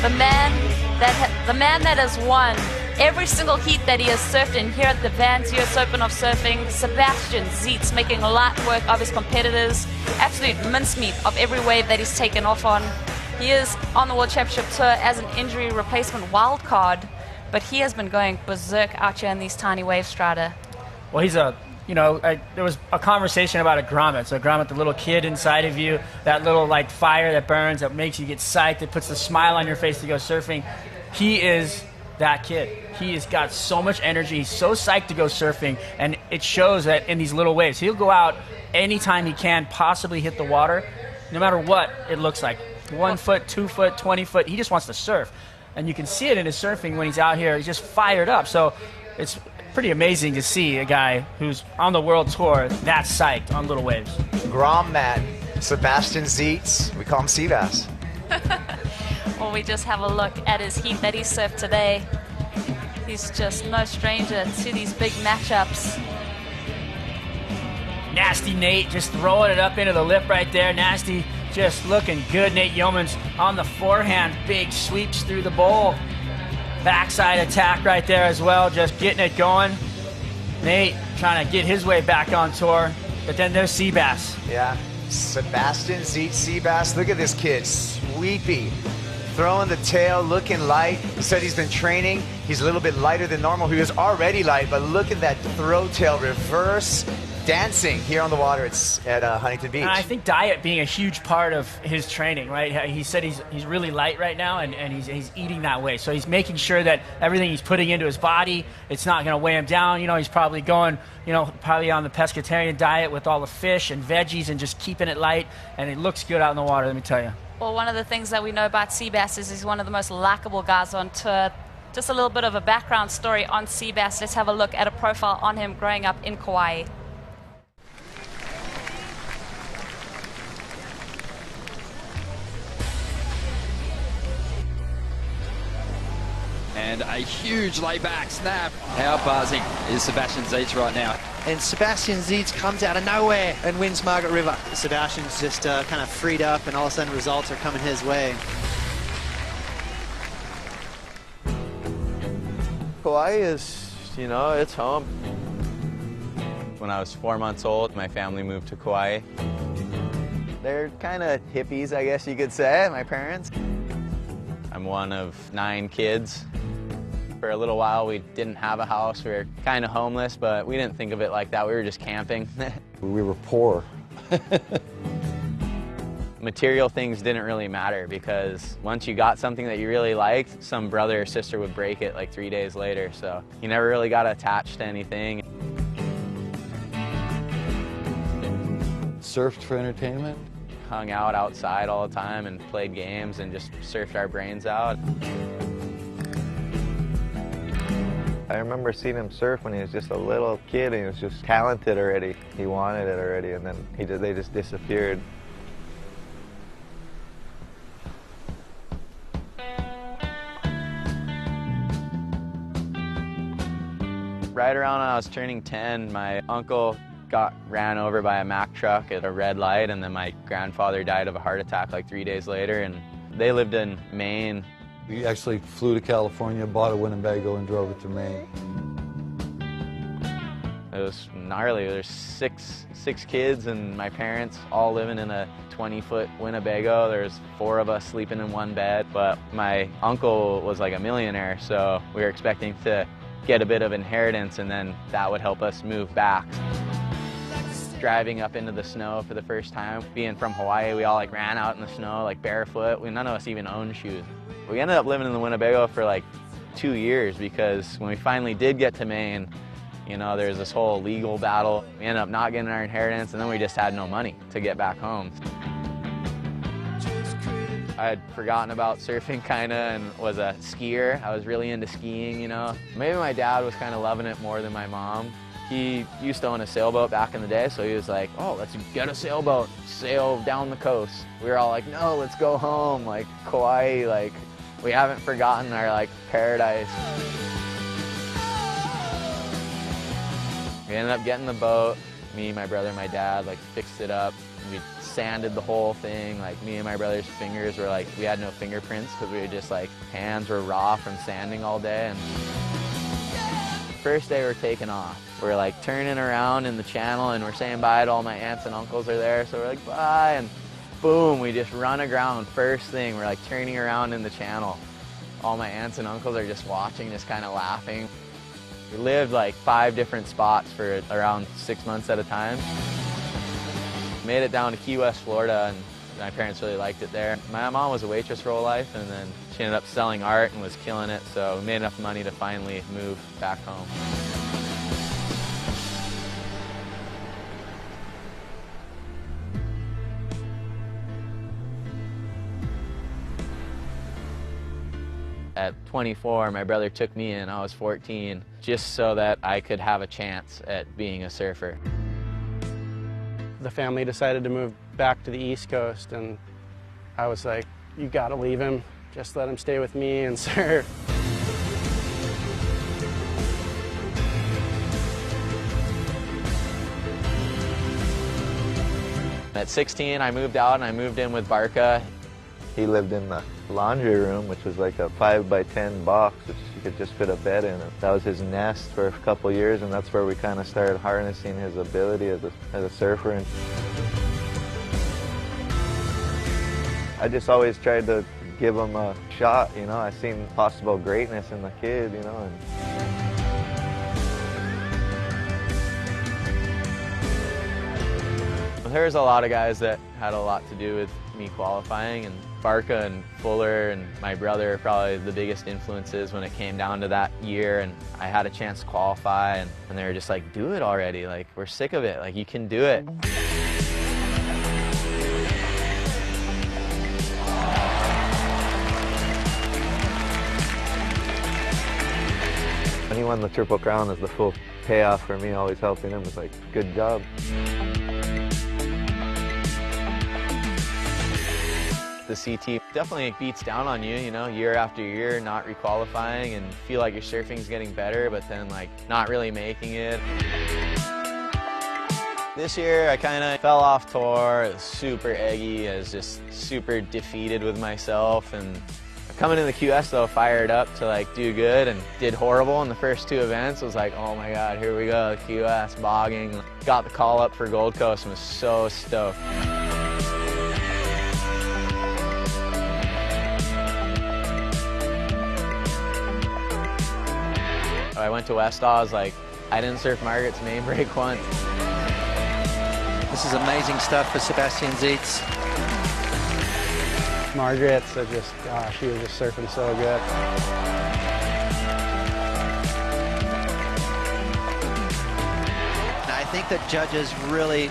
the man that has won every single heat that he has surfed in here at the Vans US Open of Surfing, Sebastian Zietz, making light work of his competitors, absolute mincemeat of every wave that he's taken off on. He is on the World Championship Tour as an injury replacement wildcard, but he has been going berserk out here in these tiny waves, Strider. Well, he's a, there was a conversation about a grommet. So a grommet, the little kid inside of you, that little like fire that burns, that makes you get psyched, that puts the smile on your face to go surfing. He is that kid. He has got so much energy. He's so psyched to go surfing, and it shows that in these little waves. He'll go out anytime he can possibly hit the water, no matter what it looks like. 1 foot, 2 foot, 20 foot. He just wants to surf. And you can see it in his surfing when he's out here. He's just fired up. So it's pretty amazing to see a guy who's on the world tour that psyched on little waves. Grommet, Sebastian Zietz. We call him Seabass. Well, we just have a look at his heat that he surfed today. He's just no stranger to these big matchups. Nasty Nate just throwing it up into the lip right there. Nasty just looking good. Nate Yeomans on the forehand. Big sweeps through the bowl. Backside attack right there as well, just getting it going. Nate trying to get his way back on tour. But then there's Seabass. Yeah, Sebastian Zietz, Seabass. Look at this kid, sweepy. Throwing the tail, looking light. He said he's been training. He's a little bit lighter than normal. He was already light, but look at that throw tail reverse dancing here on the water. It's at Huntington Beach. And I think diet being a huge part of his training, right? He said he's really light right now, and he's eating that way. So he's making sure that everything he's putting into his body, it's not going to weigh him down. He's probably going, probably on the pescatarian diet with all the fish and veggies and just keeping it light, and it looks good out in the water, let me tell you. Well, one of the things that we know about Seabass is he's one of the most likable guys on tour. Just a little bit of a background story on Seabass. Let's have a look at a profile on him growing up in Kauai. And a huge layback snap. How buzzing is Sebastian Zietz right now? And Sebastian Zietz comes out of nowhere and wins Margaret River. Sebastian's just kind of freed up, and all of a sudden results are coming his way. Kauai is, it's home. When I was 4 months old, my family moved to Kauai. They're kind of hippies, I guess you could say, my parents. I'm one of 9 kids. For a little while, we didn't have a house. We were kind of homeless, but we didn't think of it like that. We were just camping. We were poor. Material things didn't really matter because once you got something that you really liked, some brother or sister would break it like 3 days later. So you never really got attached to anything. Surfed for entertainment. Hung out outside all the time and played games and just surfed our brains out. I remember seeing him surf when he was just a little kid, and he was just talented already. He wanted it already, and then they just disappeared. Right around when I was turning 10, my uncle got ran over by a Mack truck at a red light, and then my grandfather died of a heart attack like 3 days later, and they lived in Maine. We actually flew to California, bought a Winnebago, and drove it to Maine. It was gnarly. There's six kids and my parents all living in a 20-foot Winnebago. There's 4 of us sleeping in one bed, but my uncle was like a millionaire, so we were expecting to get a bit of inheritance, and then that would help us move back. Driving up into the snow for the first time. Being from Hawaii, we all ran out in the snow barefoot. None of us even owned shoes. We ended up living in the Winnebago for 2 years because when we finally did get to Maine, there's this whole legal battle. We ended up not getting our inheritance, and then we just had no money to get back home. I had forgotten about surfing kinda and was a skier. I was really into skiing, Maybe my dad was kinda loving it more than my mom. He used to own a sailboat back in the day, so he was like, oh, let's get a sailboat, sail down the coast. We were all like, no, let's go home, Kauai, we haven't forgotten our paradise. We ended up getting the boat. Me, my brother, my dad fixed it up. We sanded the whole thing. Like, me and my brother's fingers were like, we had no fingerprints because we were just like, hands were raw from sanding all day. And first day we're taking off. We're like turning around in the channel and we're saying bye to all my aunts and uncles are there. So we're like, bye, and boom, we just run aground. First thing, we're like turning around in the channel. All my aunts and uncles are just watching, just kind of laughing. We lived like 5 different spots for around 6 months at a time. Made it down to Key West, Florida, and my parents really liked it there. My mom was a waitress her whole life, and then she ended up selling art and was killing it, so we made enough money to finally move back home. At 24, my brother took me in, I was 14, just so that I could have a chance at being a surfer. The family decided to move back to the East Coast, and I was like, you gotta leave him, just let him stay with me and surf. At 16, I moved out and I moved in with Barca. He lived in the laundry room, which was like a 5x10 box, which you could just fit a bed in. That was his nest for a couple years, and that's where we kind of started harnessing his ability as a surfer. And I just always tried to give him a shot, you know. I seen possible greatness in the kid, you know. There's a lot of guys that had a lot to do with me qualifying, and Barca and Fuller and my brother are probably the biggest influences when it came down to that year, and I had a chance to qualify, and they were just like, do it already, like, we're sick of it, like, you can do it. When he won the Triple Crown, as the full payoff for me, always helping him, was like, good job. The CT definitely beats down on you, you know, year after year, not requalifying and feel like your surfing's getting better, but then like not really making it. This year I kind of fell off tour. It was super eggy. I was just super defeated with myself, and coming in the QS though, fired up to like do good, and did horrible in the first 2 events. I was like, oh my God, here we go, QS, bogging. Got the call up for Gold Coast and was so stoked. I went to West Oz, like, I didn't surf Margaret's main break once. This is amazing stuff for Sebastian Zietz. Margaret's just, she was just surfing so good. Now, I think that judges really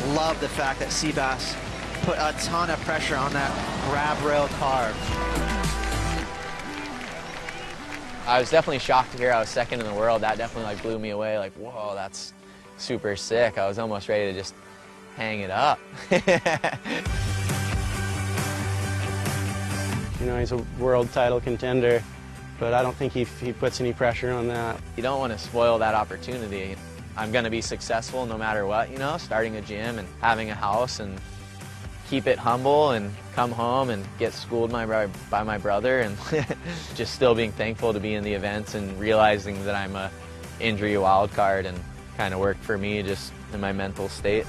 love the fact that Seabass put a ton of pressure on that grab rail carve. I was definitely shocked to hear I was second in the world. That definitely like blew me away. Like, whoa, that's super sick. I was almost ready to just hang it up. You know, he's a world title contender, but I don't think he puts any pressure on that. You don't want to spoil that opportunity. I'm going to be successful no matter what, you know, starting a gym and having a house, and keep it humble and come home and get schooled by my brother, and just still being thankful to be in the events and realizing that I'm a injury wild card, and kind of worked for me just in my mental state.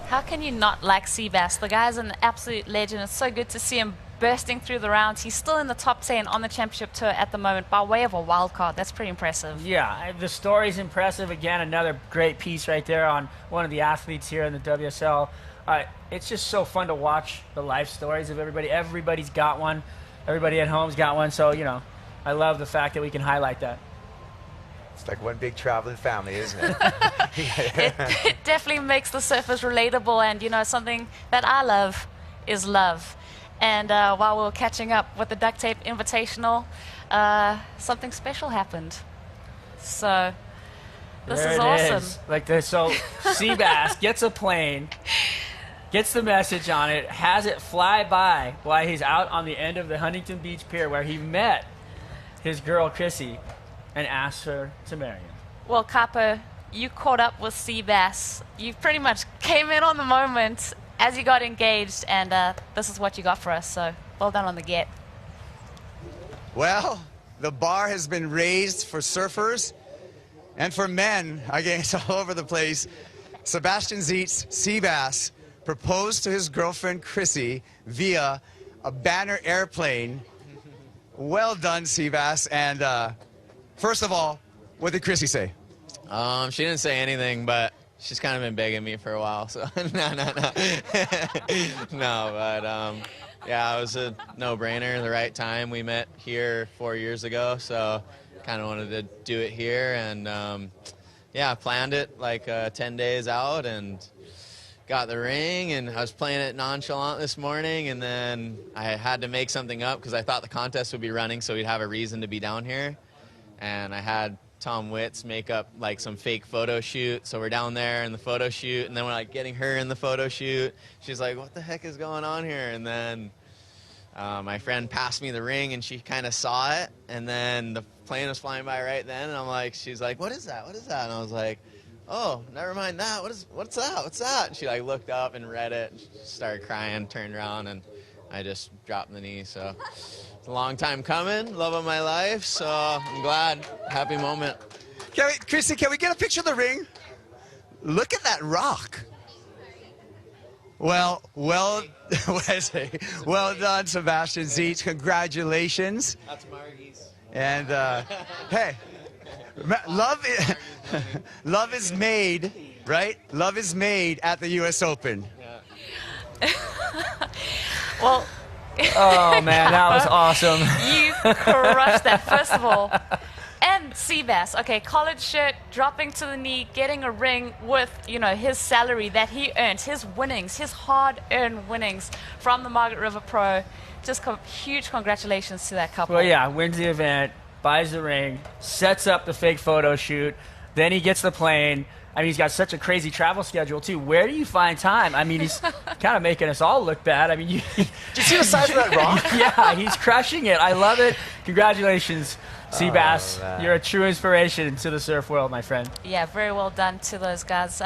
How can you not like Seabass? The guy's an absolute legend. It's so good to see him bursting through the rounds. He's still in the top 10 on the championship tour at the moment by way of a wild card. That's pretty impressive. Yeah, the story's impressive. Again, another great piece right there on one of the athletes here in the WSL. It's just so fun to watch the life stories of everybody. Everybody's got one. Everybody at home's got one. So, you know, I love the fact that we can highlight that. It's like one big traveling family, isn't it? It definitely makes the surfers relatable, and, you know, something that I love is love. And while we were catching up with the Duct Tape Invitational, something special happened. So this is awesome. Like this, so Seabass gets a plane, gets the message on it, has it fly by while he's out on the end of the Huntington Beach Pier where he met his girl Chrissy and asked her to marry him. Well, Capo you caught up with Seabass. You pretty much came in on the moment as you got engaged, and this is what you got for us. So well done on the get. Well, the bar has been raised for surfers and for men. Again, it's all over the place. Sebastian Zietz, Seabass, proposed to his girlfriend Chrissy via a banner airplane. Well done, Seabass. And first of all, what did Chrissy say? She didn't say anything, but she's kind of been begging me for a while, so no. No, but yeah, it was a no-brainer, the right time. We met here 4 years ago, so kind of wanted to do it here, and yeah, planned it like 10 days out, and got the ring, and I was playing it nonchalant this morning, and then I had to make something up because I thought the contest would be running, so we'd have a reason to be down here, and I had Tom Witz make up like some fake photo shoot. So we're down there in the photo shoot, and then we're like getting her in the photo shoot. She's like, what the heck is going on here? And then my friend passed me the ring, and she kind of saw it, and then the plane was flying by right then, and I'm like, she's like, what is that? What is that? And I was like, oh, never mind that. What's that? What's that? And she like looked up and read it, and started crying, turned around, and I just dropped the knee. So it's a long time coming, love of my life, so I'm glad, happy moment. Chrissy, can we get a picture of the ring? Look at that rock. Well, what I say? Well done, Sebastian Zietz. Congratulations. That's Margie's. And hey, love is made, right? Love is made at the U.S. Open. Yeah. Well, Oh man, that was awesome. you crushed that, first of all. And Seabass, okay, collared shirt, dropping to the knee, getting a ring with, you know, his salary that he earned, his winnings, his hard-earned winnings from the Margaret River Pro. Just huge congratulations to that couple. Well, yeah, wins the event, buys the ring, sets up the fake photo shoot, then he gets the plane. I mean, he's got such a crazy travel schedule, too. Where do you find time? I mean, he's kind of making us all look bad. I mean, Did you see the size of that rock? Yeah, he's crushing it. I love it. Congratulations, Seabass. man. You're a true inspiration to the surf world, my friend. Yeah, very well done to those guys.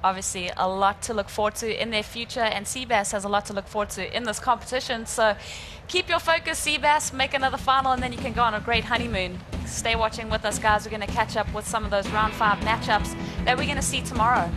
Obviously, a lot to look forward to in their future, and Seabass has a lot to look forward to in this competition. So keep your focus, Seabass. Make another final, and then you can go on a great honeymoon. Stay watching with us, guys. We're going to catch up with some of those round 5 matchups that we're going to see tomorrow.